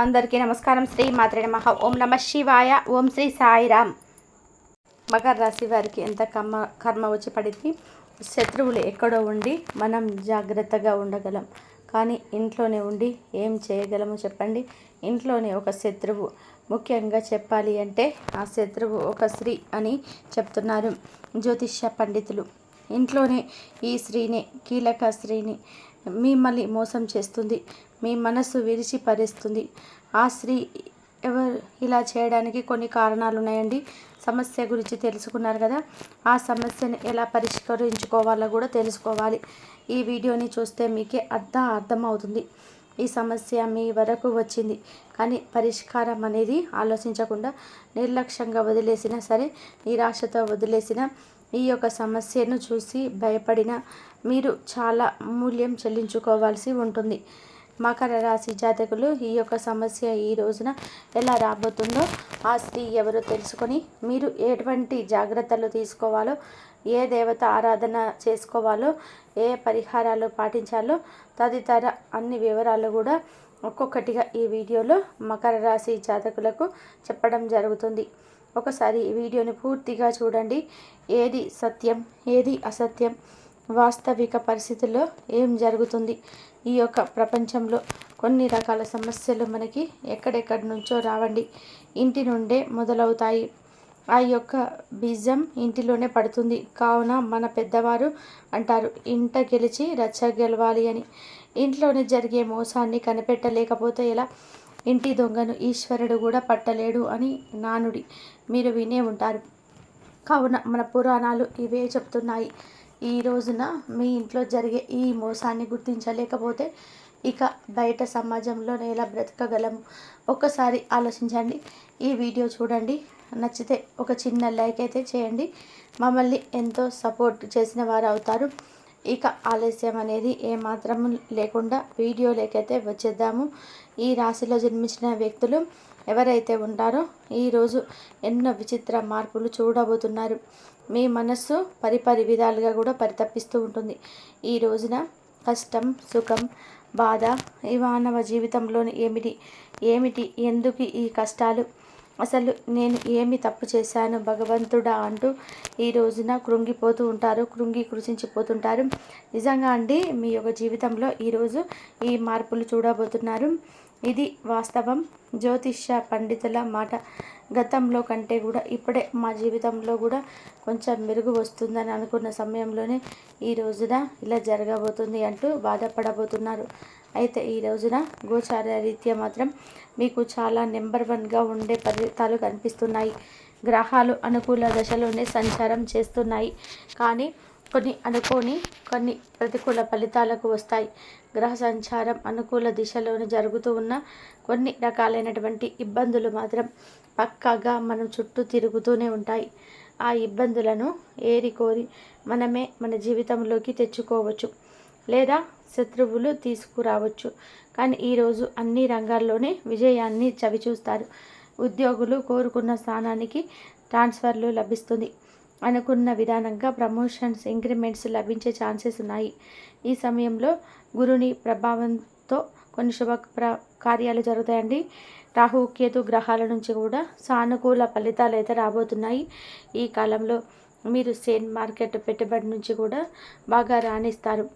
అందరికీ నమస్కారం. శ్రీ మాత్రే నమః. ఓం నమ శివాయ. ఓం శ్రీ సాయిరామ్. మకర రాశి వారికి ఎంత కర్మ వచ్చి పడింది. శత్రువులు ఎక్కడో ఉండి మనం జాగ్రత్తగా ఉండగలం, కానీ ఇంట్లోనే ఉండి ఏం చేయగలము చెప్పండి. ఇంట్లోనే ఒక శత్రువు, ముఖ్యంగా చెప్పాలి అంటే ఆ శత్రువు ఒక స్త్రీ అని చెప్తున్నారు జ్యోతిష్య పండితులు. ఇంట్లోనే ఈ స్త్రీని, కీలక స్త్రీని మిమ్మల్ని మోసం చేస్తుంది, మీ మనసు విరిచి పరేస్తుంది. ఆ స్త్రీ ఎవరు ఇలా చేయడానికి కొన్ని కారణాలు ఉన్నాయండి. సమస్య గురించి తెలుసుకున్నారు కదా, ఆ సమస్యను ఎలా పరిష్కరించుకోవాలో కూడా తెలుసుకోవాలి. ఈ వీడియోని చూస్తే మీకే అర్థమవుతుంది. ఈ సమస్య మీ వరకు వచ్చింది, కానీ పరిష్కారం అనేది ఆలోచించకుండా నిర్లక్ష్యంగా వదిలేసినా సరే, నిరాశతో వదిలేసిన ఈ యొక్క సమస్యను చూసి భయపడిన మీరు చాలా మూల్యం చెల్లించుకోవాల్సి ఉంటుంది. మకర రాశి జాతకులు, ఈ యొక్క సమస్య ఈ రోజున ఎలా రాబోతుందో, ఆ స్త్రీ ఎవరో తెలుసుకొని మీరు ఎటువంటి జాగ్రత్తలు తీసుకోవాలో, ఏ దేవత ఆరాధన చేసుకోవాలో, ఏ పరిహారాలు పాటించాలో తదితర అన్ని వివరాలు కూడా ఒక్కొక్కటిగా ఈ వీడియోలో మకర రాశి జాతకులకు చెప్పడం జరుగుతుంది. ఒకసారి ఈ వీడియోని పూర్తిగా చూడండి. ఏది సత్యం, ఏది అసత్యం, వాస్తవిక పరిస్థితుల్లో ఏం జరుగుతుంది. ఈ యొక్క ప్రపంచంలో కొన్ని రకాల సమస్యలు మనకి ఎక్కడెక్కడి నుంచో రావండి, ఇంటి నుండే మొదలవుతాయి. ఆ యొక్క బీజం ఇంటిలోనే పడుతుంది. కావున మన పెద్దవారు అంటారు, ఇంట గెలిచి రచ్చ గెలవాలి అని. ఇంట్లోనే జరిగే మోసాన్ని కనిపెట్టలేకపోతే ఎలా? ఇంటి దొంగను ఈశ్వరుడు కూడా పట్టలేడు అని నానుడి మీరు వినే ఉంటారు. కావున మన పురాణాలు ఇవే చెప్తున్నాయి. ఈ రోజున మీ ఇంట్లో జరిగే ఈ మోసాన్ని గుర్తించలేకపోతే ఇక బయట సమాజంలో ఎలా బ్రతకగలము? ఒక్కసారి ఆలోచించండి. ఈ వీడియో చూడండి, నచ్చితే ఒక చిన్న లైక్ అయితే చేయండి. మమ్మల్ని ఎంతో సపోర్ట్ చేసిన వారు అవుతారు. ఇక ఆలస్యం అనేది ఏమాత్రం లేకుండా వీడియోలోకైతే వచ్చేద్దాము. ఈ రాశిలో జన్మించిన వ్యక్తులు ఎవరైతే ఉంటారో ఈరోజు ఎన్నో విచిత్ర మార్పులు చూడబోతున్నారు. మీ మనస్సు పరిపరి విధాలుగా కూడా పరితపిస్తూ ఉంటుంది. ఈ రోజున కష్టం, సుఖం, బాధ, ఈ మానవ జీవితంలోని ఏమిటి ఎందుకు ఈ కష్టాలు, అసలు నేను ఏమి తప్పు చేశాను భగవంతుడా అంటూ ఈ రోజున కృంగిపోతూ ఉంటారు, కృషించిపోతుంటారు. నిజంగా అండి, మీ యొక్క జీవితంలో ఈరోజు ఈ మార్పులు చూడబోతున్నారు. ఇది వాస్తవం, జ్యోతిష్య పండితుల మాట. గతంలో కంటే కూడా ఇప్పుడే మా జీవితంలో కూడా కొంచెం మెరుగు వస్తుందని అనుకున్న సమయంలోనే ఈ రోజున ఇలా జరగబోతుంది అంటూ బాధపడబోతున్నారు. అయితే ఈ రోజున గోచార రీత్యా మాత్రం మీకు చాలా నెంబర్ 1గా ఉండే ఫలితాలు కనిపిస్తున్నాయి. గ్రహాలు అనుకూల దశలోనే సంచారం చేస్తున్నాయి, కానీ కొన్ని ప్రతికూల ఫలితాలకు వస్తాయి. గ్రహ సంచారం అనుకూల దిశలోనే జరుగుతూ ఉన్న కొన్ని రకాలైనటువంటి ఇబ్బందులు మాత్రం పక్కాగా మనం చుట్టూ తిరుగుతూనే ఉంటాయి. ఆ ఇబ్బందులను ఏరికోరి మనమే మన జీవితంలోకి తెచ్చుకోవచ్చు, లేదా శత్రువులు తీసుకురావచ్చు. కానీ ఈరోజు అన్ని రంగాల్లోనే విజయాన్ని చవిచూస్తారు. ఉద్యోగులు కోరుకున్న స్థానానికి ట్రాన్స్ఫర్లు లభిస్తుంది. అనుకున్న విధానంగా ప్రమోషన్స్, ఇంక్రిమెంట్స్ లభించే ఛాన్సెస్ ఉన్నాయి. ఈ సమయంలో గురుని ప్రభావంతో కొన్ని కార్యాలు జరుగుతాయండి. రాహు, కేతు గ్రహాల నుంచి కూడా సానుకూల ఫలితాలు అయితే రాబోతున్నాయి. ఈ కాలంలో మీరు షేర్ మార్కెట్ పెట్టుబడి నుంచి కూడా బాగా రాణిస్తారు.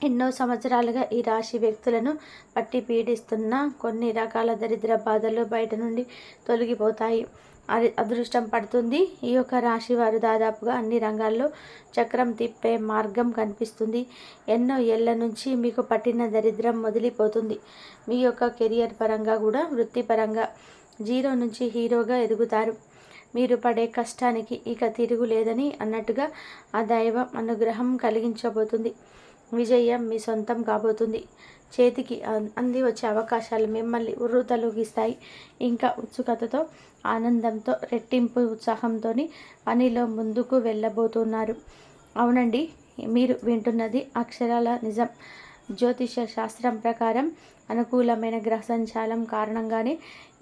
ఎన్నో సంవత్సరాలుగా ఈ రాశి వ్యక్తులను పట్టి పీడిస్తున్న కొన్ని రకాల దరిద్ర బాధలు బయట నుండి తొలగిపోతాయి. అదృష్టం పడుతుంది. ఈ యొక్క రాశి వారు దాదాపుగా అన్ని రంగాల్లో చక్రం తిప్పే మార్గం కనిపిస్తుంది. ఎన్నో ఏళ్ల నుంచి మీకు పట్టిన దరిద్రం వదిలిపోతుంది. మీ యొక్క కెరియర్ పరంగా కూడా, వృత్తిపరంగా జీరో నుంచి హీరోగా ఎదుగుతారు. మీరు పడే కష్టానికి ఇక తిరుగులేదని అన్నట్టుగా ఆ దైవం అనుగ్రహం కలిగించబోతుంది. విజయం మీ సొంతం కాబోతుంది. చేతికి అంది వచ్చే అవకాశాలు మిమ్మల్ని ఉర్రూతలూగిస్తాయి. ఇంకా ఉత్సుకతతో, ఆనందంతో, రెట్టింపు ఉత్సాహంతో పనిలో ముందుకు వెళ్ళబోతున్నారు. అవునండి, మీరు వింటున్నది అక్షరాల నిజం. జ్యోతిష శాస్త్రం ప్రకారం అనుకూలమైన గ్రహ సంచారం కారణంగానే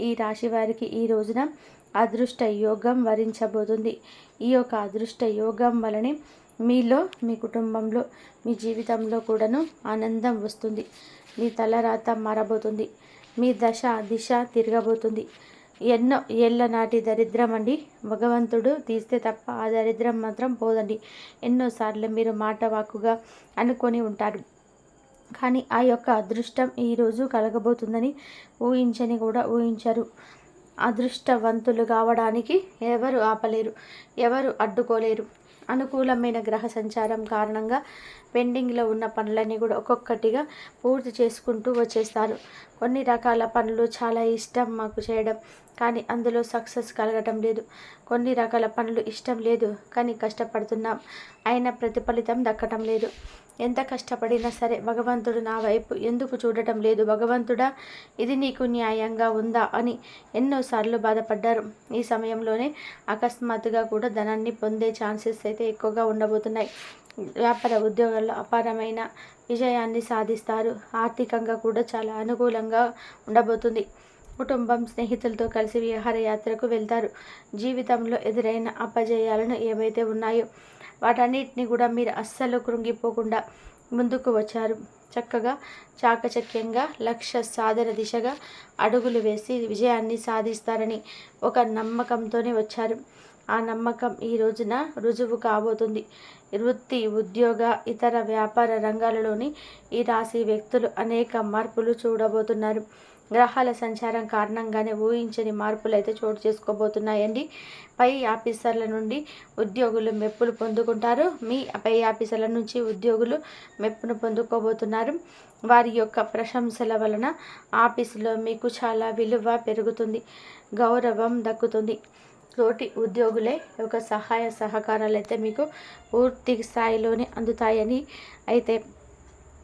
ఈ రాశి వారికి ఈ రోజున అదృష్ట యోగం వరించబోతుంది. ఈ యొక్క అదృష్ట యోగం వలనే మీలో, మీ కుటుంబంలో, మీ జీవితంలో కూడాను ఆనందం వస్తుంది. మీ తలరాత మారబోతుంది. మీ దశ దిశ తిరగబోతుంది. ఎన్నో ఏళ్ళ నాటి దరిద్రం అండి, భగవంతుడు తీస్తే తప్ప ఆ దరిద్రం మాత్రం పోదండి. ఎన్నోసార్లు మీరు మాట వాక్కుగా అనుకొని ఉంటారు, కానీ ఆ యొక్క అదృష్టం ఈరోజు కలగబోతుందని ఊహించని కూడా ఊహించరు. అదృష్టవంతులు కావడానికి ఎవరు ఆపలేరు, ఎవరు అడ్డుకోలేరు. అనుకూలమైన గ్రహ సంచారం కారణంగా పెండింగ్లో ఉన్న పనులన్నీ కూడా ఒక్కొక్కటిగా పూర్తి చేసుకుంటూ వచ్చేస్తారు. కొన్ని రకాల పనులు చాలా ఇష్టం మాకు చేయడం, కానీ అందులో సక్సెస్ కలగటం లేదు. కొన్ని రకాల పనులు ఇష్టం లేదు, కానీ కష్టపడుతున్నాం, అయినా ప్రతిఫలితం దక్కటం లేదు. ఎంత కష్టపడినా సరే భగవంతుడు నా వైపు ఎందుకు చూడటం లేదు భగవంతుడా, ఇది నీకు న్యాయంగా ఉందా అని ఎన్నోసార్లు బాధపడ్డారు. ఈ సమయంలోనే అకస్మాత్తుగా కూడా ధనాన్ని పొందే ఛాన్సెస్ అయితే ఎక్కువగా ఉండబోతున్నాయి. వ్యాపార ఉద్యోగాల్లో అపారమైన విజయాన్ని సాధిస్తారు. ఆర్థికంగా కూడా చాలా అనుకూలంగా ఉండబోతుంది. కుటుంబం స్నేహితులతో కలిసి విహారయాత్రకు వెళ్తారు. జీవితంలో ఎదురైన అపజయాలను ఏవైతే ఉన్నాయో వాటన్నిటిని కూడా మీరు అస్సలు కృంగిపోకుండా ముందుకు వచ్చారు. చక్కగా చాకచక్యంగా లక్ష్య సాధన దిశగా అడుగులు వేసి విజయాన్ని సాధిస్తారని ఒక నమ్మకంతోనే వచ్చారు. ఆ నమ్మకం ఈ రోజున రుజువు కాబోతుంది. వృత్తి, ఉద్యోగ, ఇతర వ్యాపార రంగాలలోని ఈ రాశి వ్యక్తులు అనేక మార్పులు చూడబోతున్నారు. గ్రహాల సంచారం కారణంగానే ఊహించని మార్పులు అయితే చోటు చేసుకోబోతున్నాయండి. పై ఆఫీసర్ల నుండి ఉద్యోగులు మెప్పులు పొందుకుంటారు. మీ పై ఆఫీసర్ల నుంచి ఉద్యోగులు మెప్పును పొందుకోబోతున్నారు. వారి యొక్క ప్రశంసల వలన ఆఫీసులో మీకు చాలా విలువ పెరుగుతుంది, గౌరవం దక్కుతుంది. తోటి ఉద్యోగులే ఒక సహాయ సహకారాలు అయితే మీకు పూర్తి స్థాయిలోనే అందుతాయని, అయితే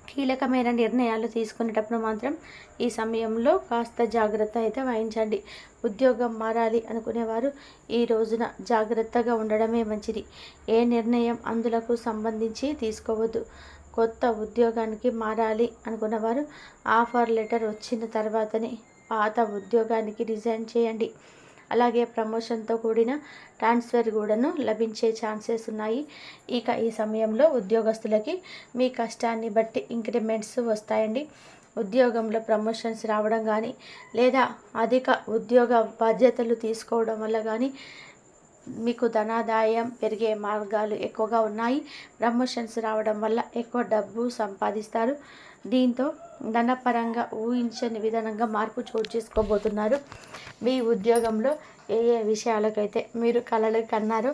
కీలకమైన నిర్ణయాలు తీసుకునేటప్పుడు మాత్రం ఈ సమయంలో కాస్త జాగ్రత్త అయితే వహించండి. ఉద్యోగం మారాలి అనుకునేవారు ఈ రోజున జాగ్రత్తగా ఉండడమే మంచిది. ఏ నిర్ణయం అందులకు సంబంధించి తీసుకోవద్దు. కొత్త ఉద్యోగానికి మారాలి అనుకున్నవారు ఆఫర్ లెటర్ వచ్చిన తర్వాతనే పాత ఉద్యోగానికి రిజైన్ చేయండి. అలాగే ప్రమోషన్తో కూడిన ట్రాన్స్ఫర్ కూడాను లభించే ఛాన్సెస్ ఉన్నాయి. ఇక ఈ సమయంలో ఉద్యోగస్తులకి మీ కష్టాన్ని బట్టి ఇంక్రిమెంట్స్ వస్తాయండి. ఉద్యోగంలో ప్రమోషన్స్ రావడం కానీ, లేదా అధిక ఉద్యోగ బాధ్యతలు తీసుకోవడం వల్ల కానీ మీకు ధనాదాయం పెరిగే మార్గాలు ఎక్కువగా ఉన్నాయి. ప్రమోషన్స్ రావడం వల్ల ఎక్కువ డబ్బు సంపాదిస్తారు. దీంతో ధనపరంగా ఊహించని విధానంగా మార్పు చోటు చేసుకోబోతున్నారు. మీ ఉద్యోగంలో ఏ ఏ విషయాలకైతే మీరు కలలు కన్నారో,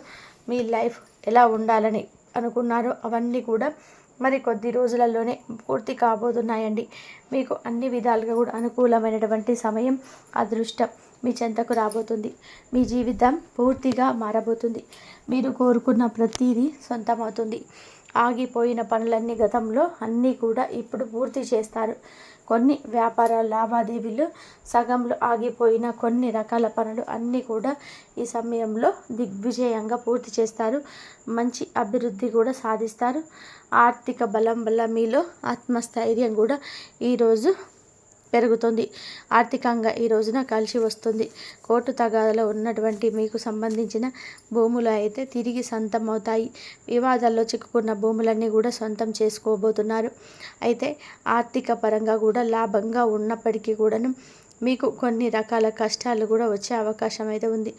మీ లైఫ్ ఎలా ఉండాలని అనుకున్నారో అవన్నీ కూడా మరి కొద్ది రోజులలోనే పూర్తి కాబోతున్నాయండి. మీకు అన్ని విధాలుగా కూడా అనుకూలమైనటువంటి సమయం, అదృష్టం మీ చెంతకు రాబోతుంది. మీ జీవితం పూర్తిగా మారబోతుంది. మీరు కోరుకున్న ప్రతిదీ సొంతమవుతుంది. ఆగిపోయిన పనులన్నీ గతంలో అన్నీ కూడా ఇప్పుడు పూర్తి చేస్తారు. కొన్ని వ్యాపార లావాదేవీలు సగంలో ఆగిపోయిన కొన్ని రకాల పనులు అన్నీ కూడా ఈ సమయంలో దిగ్విజయంగా పూర్తి చేస్తారు. మంచి అభివృద్ధి కూడా సాధిస్తారు. ఆర్థిక బలం వల్ల మీలో ఆత్మస్థైర్యం కూడా ఈరోజు పెరుగుతుంది. ఆర్థికంగా ఈ రోజున కలిసి వస్తుంది. కోర్టు తగాదాలో ఉన్నటువంటి మీకు సంబంధించిన భూములు అయితే తిరిగి సొంతం అవుతాయి. వివాదాల్లో చిక్కుకున్న భూములన్నీ కూడా సొంతం చేసుకోబోతున్నారు. అయితే ఆర్థిక పరంగా కూడా లాభంగా ఉన్నప్పటికీ కూడాను మీకు కొన్ని రకాల కష్టాలు కూడా వచ్చే అవకాశం అయితే ఉంది.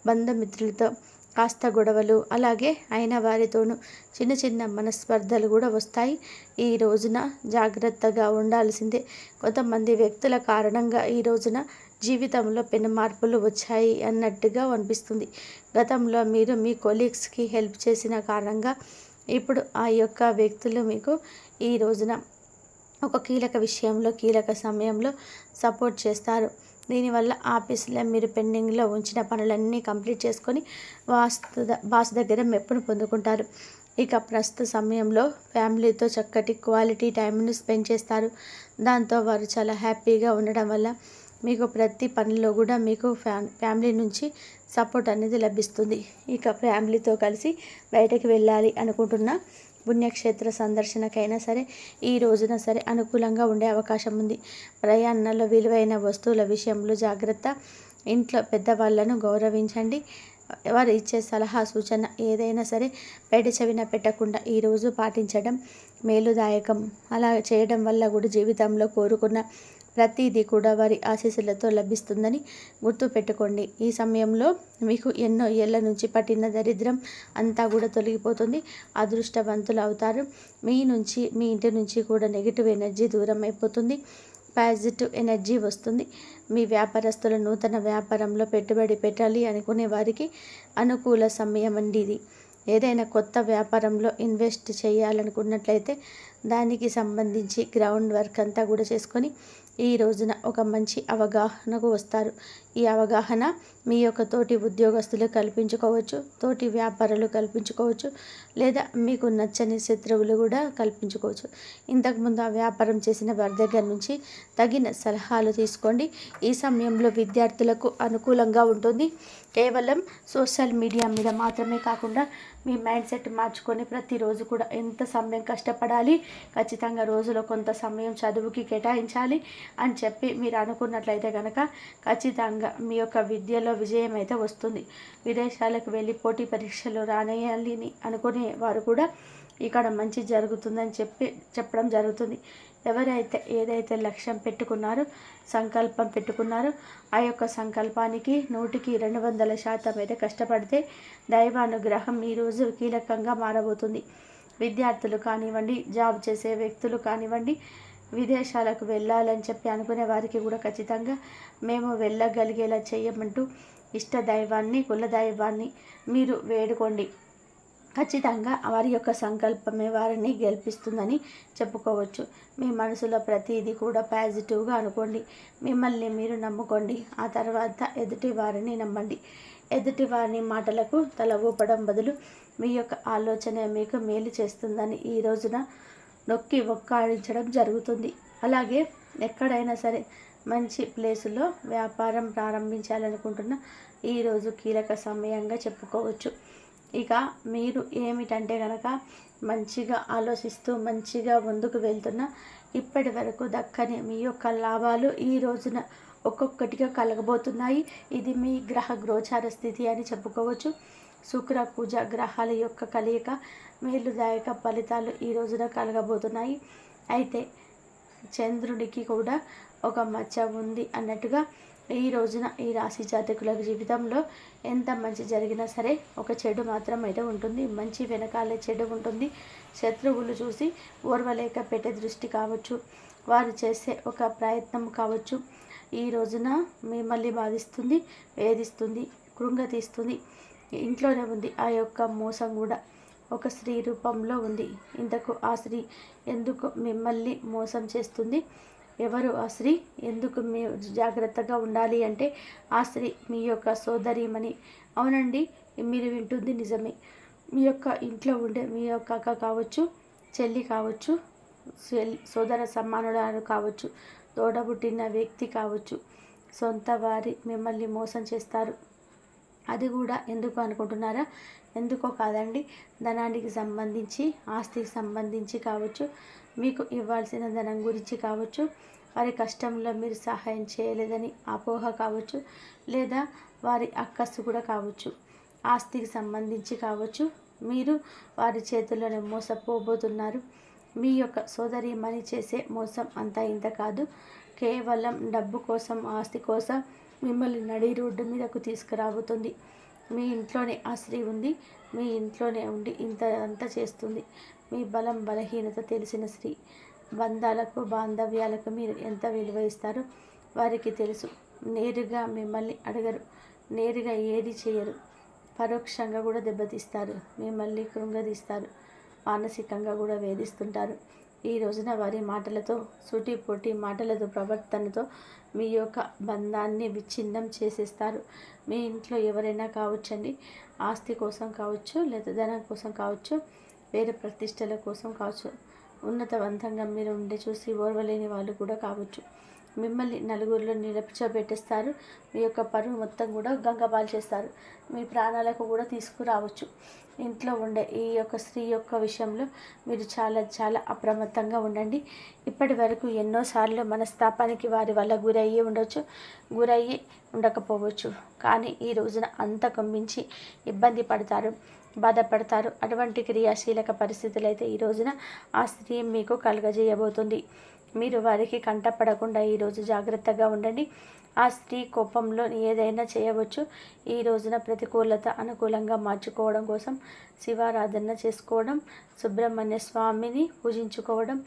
బంధుమిత్రులతో కాస్త గొడవలు, అలాగే అయిన వారితోనూ చిన్న చిన్న మనస్పర్ధలు కూడా వస్తాయి. ఈ రోజున జాగ్రత్తగా ఉండాల్సిందే. కొంతమంది వ్యక్తుల కారణంగా ఈ రోజున జీవితంలో పెను మార్పులు వచ్చాయి అన్నట్టుగా అనిపిస్తుంది. గతంలో మీరు మీ కొలీగ్స్కి హెల్ప్ చేసిన కారణంగా ఇప్పుడు ఆ యొక్క వ్యక్తులు మీకు ఈ రోజున ఒక కీలక విషయంలో, కీలక సమయంలో సపోర్ట్ చేస్తారు. దీనివల్ల ఆఫీసులో మీరు పెండింగ్లో ఉంచిన పనులన్నీ కంప్లీట్ చేసుకొని బాస్ దగ్గర మెప్పును పొందుకుంటారు. ఇక ప్రస్తుత సమయంలో ఫ్యామిలీతో చక్కటి క్వాలిటీ టైంను స్పెండ్ చేస్తారు. దాంతో వారు చాలా హ్యాపీగా ఉండడం వల్ల మీకు ప్రతి పనిలో కూడా మీకు ఫ్యామిలీ నుంచి సపోర్ట్ అనేది లభిస్తుంది. ఇక ఫ్యామిలీతో కలిసి బయటకు వెళ్ళాలి అనుకుంటున్న పుణ్యక్షేత్ర సందర్శనకైనా సరే ఈ రోజున సరే అనుకూలంగా ఉండే అవకాశం ఉంది. ప్రయాణాల్లో విలువైన వస్తువుల విషయంలో జాగ్రత్త. ఇంట్లో పెద్దవాళ్ళను గౌరవించండి. వారు ఇచ్చే సలహా సూచన ఏదైనా సరే బయట చెవిన పెట్టకుండా ఈరోజు పాటించడం మేలుదాయకం. అలా చేయడం వల్ల కూడా జీవితంలో కోరుకున్న ప్రతిదీ కూడా వారి ఆశీస్సులతో లభిస్తుందని గుర్తుపెట్టుకోండి. ఈ సమయంలో మీకు ఎన్నో ఏళ్ల నుంచి పట్టిన దరిద్రం అంతా కూడా తొలగిపోతుంది. అదృష్టవంతులు అవుతారు. మీ ఇంటి నుంచి కూడా నెగిటివ్ ఎనర్జీ దూరం అయిపోతుంది. పాజిటివ్ ఎనర్జీ వస్తుంది. మీ వ్యాపారస్తులు నూతన వ్యాపారంలో పెట్టుబడి పెట్టాలి అనుకునే వారికి అనుకూల సమయం అండి ఇది. ఏదైనా కొత్త వ్యాపారంలో ఇన్వెస్ట్ చేయాలనుకున్నట్లయితే దానికి సంబంధించి గ్రౌండ్ వర్క్ అంతా కూడా చేసుకొని ఈ రోజున ఒక మంచి అవగాహనకు వస్తారు. ఈ అవగాహన మీ యొక్క తోటి ఉద్యోగస్తులు కల్పించుకోవచ్చు, తోటి వ్యాపారులు కల్పించుకోవచ్చు, లేదా మీకు నచ్చని శత్రువులు కూడా కల్పించుకోవచ్చు. ఇంతకుముందు ఆ వ్యాపారం చేసిన వారి దగ్గర నుంచి తగిన సలహాలు తీసుకోండి. ఈ సమయంలో విద్యార్థులకు అనుకూలంగా ఉంటుంది. కేవలం సోషల్ మీడియా మీద మాత్రమే కాకుండా మీ మైండ్ సెట్ మార్చుకొని ప్రతిరోజు కూడా ఎంత సమయం కష్టపడాలి, ఖచ్చితంగా రోజులో కొంత సమయం చదువుకి కేటాయించాలి అని చెప్పి మీరు అనుకున్నట్లయితే కనుక ఖచ్చితంగా మీ యొక్క విద్యలో విజయం అయితే వస్తుంది. విదేశాలకు వెళ్ళి పోటీ పరీక్షలు రానేయాలి అని అనుకునే వారు కూడా ఇక్కడ మంచి జరుగుతుందని చెప్పడం జరుగుతుంది. ఎవరైతే ఏదైతే లక్ష్యం పెట్టుకున్నారో, సంకల్పం పెట్టుకున్నారో ఆ యొక్క సంకల్పానికి 100కి 200% అయితే కష్టపడితే దైవానుగ్రహం ఈరోజు కీలకంగా మారబోతుంది. విద్యార్థులు కానివ్వండి, జాబ్ చేసే వ్యక్తులు కానివ్వండి, విదేశాలకు వెళ్ళాలని చెప్పి అనుకునే వారికి కూడా ఖచ్చితంగా మేము వెళ్ళగలిగేలా చేయమంటూ ఇష్ట దైవాన్ని, కుల దైవాన్ని మీరు వేడుకోండి. ఖచ్చితంగా వారి యొక్క సంకల్పమే వారిని గెలిపిస్తుందని చెప్పుకోవచ్చు. మీ మనసులో ప్రతిదీ కూడా పాజిటివ్గా అనుకోండి. మిమ్మల్ని మీరు నమ్ముకోండి. ఆ తర్వాత ఎదుటి వారిని నమ్మండి. ఎదుటి వారిని మాటలకు తల ఊపడం బదులు మీ యొక్క ఆలోచన మీకు మేలు చేస్తుందని ఈ రోజున నొక్కి ఒక్కాడించడం జరుగుతుంది. అలాగే ఎక్కడైనా సరే మంచి ప్లేసులో వ్యాపారం ప్రారంభించాలనుకుంటున్న ఈరోజు కీలక సమయంగా చెప్పుకోవచ్చు. ఇక మీరు ఏమిటంటే కనుక మంచిగా ఆలోచిస్తూ మంచిగా ముందుకు వెళ్తున్న ఇప్పటి వరకు దక్కని మీ యొక్క లాభాలు ఈ రోజున ఒక్కొక్కటిగా కలగబోతున్నాయి. ఇది మీ గ్రహ గోచార స్థితి అని చెప్పుకోవచ్చు. శుక్ర పూజ గ్రహాల యొక్క కలయిక మేలుదాయక ఫలితాలు ఈ రోజున కలగబోతున్నాయి. అయితే చంద్రుడికి కూడా ఒక మచ్చ ఉంది అన్నట్టుగా ఈ రోజున ఈ రాశి జాతకుల జీవితంలో ఎంత మంచి జరిగినా సరే ఒక చెడు మాత్రం అయితే ఉంటుంది. మంచి వెనకాలే చెడు ఉంటుంది. శత్రువులు చూసి ఓర్వలేక పెట్టే దృష్టి కావచ్చు, వారు చేసే ఒక ప్రయత్నం కావచ్చు, ఈ రోజున మిమ్మల్ని బాధిస్తుంది, వేధిస్తుంది, కృంగతీస్తుంది. ఇంట్లోనే ఉంది ఆ యొక్క మోసం కూడా ఒక స్త్రీ రూపంలో ఉంది. ఇంతకు ఆ స్త్రీ ఎందుకు మిమ్మల్ని మోసం చేస్తుంది? ఎవరు ఆ స్త్రీ? ఎందుకు మీ జాగ్రత్తగా ఉండాలి అంటే ఆ స్త్రీ మీ యొక్క సోదరీమణి. అవునండి, మీరు వింటుంది నిజమే. మీ యొక్క ఇంట్లో ఉండే మీ యొక్క అక్క కావచ్చు, చెల్లి కావచ్చు, సోదర సమానురాలు కావచ్చు, తోడబుట్టిన వ్యక్తి కావచ్చు, సొంత వారి మిమ్మల్ని మోసం చేస్తారు. అది కూడా ఎందుకు అనుకుంటున్నారా? ఎందుకో కాదండి, ధనానికి సంబంధించి, ఆస్తికి సంబంధించి కావచ్చు, మీకు ఇవ్వాల్సిన ధనం గురించి కావచ్చు, వారి కష్టంలో మీరు సహాయం చేయలేదని అపోహ కావచ్చు, లేదా వారి అక్కసు కూడా కావచ్చు, ఆస్తికి సంబంధించి కావచ్చు, మీరు వారి చేతుల్లోనే మోసపోబోతున్నారు. మీ యొక్క సోదరీమణి చేసే మోసం అంతా ఇంత కాదు. కేవలం డబ్బు కోసం, ఆస్తి కోసం మిమ్మల్ని నడి రోడ్డు మీదకు తీసుకురాబోతుంది. మీ ఇంట్లోనే ఆ స్త్రీ ఉంది. మీ ఇంట్లోనే ఉండి అంతా చేస్తుంది. మీ బలం బలహీనత తెలిసిన స్త్రీ. బంధాలకు, బాంధవ్యాలకు మీరు ఎంత విలువ ఇస్తారో వారికి తెలుసు. నేరుగా మిమ్మల్ని అడగరు, నేరుగా ఏది చేయరు, పరోక్షంగా కూడా దెబ్బతీస్తారు, మిమ్మల్ని కృంగదీస్తారు, మానసికంగా కూడా వేధిస్తుంటారు. ఈ రోజున వారి మాటలతో, సూటిపోటి మాటలతో, ప్రవర్తనతో మీ యొక్క బంధాన్ని విచ్ఛిన్నం చేసేస్తారు. మీ ఇంట్లో ఎవరైనా కావచ్చండి, ఆస్తి కోసం కావచ్చు, లేదా ధనం కోసం కావచ్చు, వేరే ప్రతిష్టల కోసం కావచ్చు, ఉన్నతవంతంగా మీరు ఉండే చూసి ఓర్వలేని వాళ్ళు కూడా కావచ్చు. మిమ్మల్ని నలుగురిలో నిలబెట్టేస్తారు. మీ యొక్క పరువు మొత్తం కూడా గంగపాలు చేస్తారు. మీ ప్రాణాలకు కూడా తీసుకురావచ్చు. ఇంట్లో ఉండే ఈ యొక్క స్త్రీ యొక్క విషయంలో మీరు చాలా చాలా అప్రమత్తంగా ఉండండి. ఇప్పటి వరకు ఎన్నోసార్లు మనస్తాపానికి వారి వల్ల గురయ్యి ఉండకపోవచ్చు. కానీ ఈ రోజున అంతకు మించి ఇబ్బంది పడతారు, బాధపడతారు. అటువంటి క్రియాశీలక పరిస్థితులు అయితే ఈ రోజున ఆ స్త్రీ మీకు కలుగజేయబోతుంది. మీరు వారికి కంటపడకుండా ఈరోజు జాగ్రత్తగా ఉండండి. ఆ స్త్రీ కోపంలో ఏదైనా చేయవచ్చు. ఈ రోజున ప్రతికూలత అనుకూలంగా మార్చుకోవడం కోసం శివారాధన చేసుకోవడం, సుబ్రహ్మణ్య స్వామిని పూజించుకోవడం,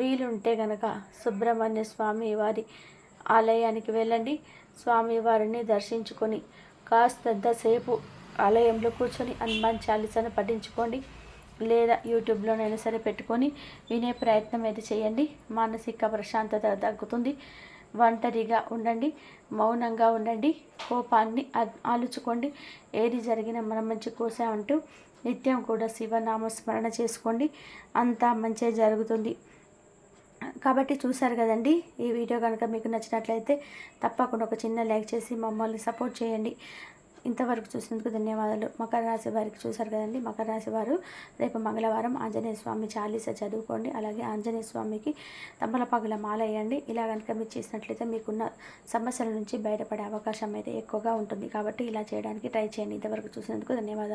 వీలుంటే గనక సుబ్రహ్మణ్య స్వామి వారి ఆలయానికి వెళ్ళండి. స్వామివారిని దర్శించుకొని కాస్తంతసేపు ఆలయంలో కూర్చొని హనుమాన్ చాలీసాను పఠించుకోండి. లేదా యూట్యూబ్లోనైనా సరే పెట్టుకొని వినే ప్రయత్నం అయితే చేయండి. మానసిక ప్రశాంతత తగ్గుతుంది. ఒంటరిగా ఉండండి, మౌనంగా ఉండండి, కోపాన్ని ఆలుచుకోండి. ఏది జరిగినా మన మంచి కోసం అంటూ నిత్యం కూడా శివనామస్మరణ చేసుకోండి. అంతా మంచి జరుగుతుంది. కాబట్టి చూసారు కదండి, ఈ వీడియో కనుక మీకు నచ్చినట్లయితే తప్పకుండా ఒక చిన్న లైక్ చేసి మమ్మల్ని సపోర్ట్ చేయండి. ఇంతవరకు చూసినందుకు ధన్యవాదాలు. మకర రాశి వారికి చూసారు కదండి, మకర రాశి వారు రేపు మంగళవారం ఆంజనేయ స్వామి చాలీసా చదువుకోండి. అలాగే ఆంజనేయ స్వామికి తమలపాకుల మాల వేయండి. ఇలా కనుక మీరు చేసినట్లయితే మీకున్న సమస్యల నుంచి బయటపడే అవకాశం అయితే ఎక్కువగా ఉంటుంది. కాబట్టి ఇలా చేయడానికి ట్రై చేయండి. ఇంతవరకు చూసినందుకు ధన్యవాదాలు.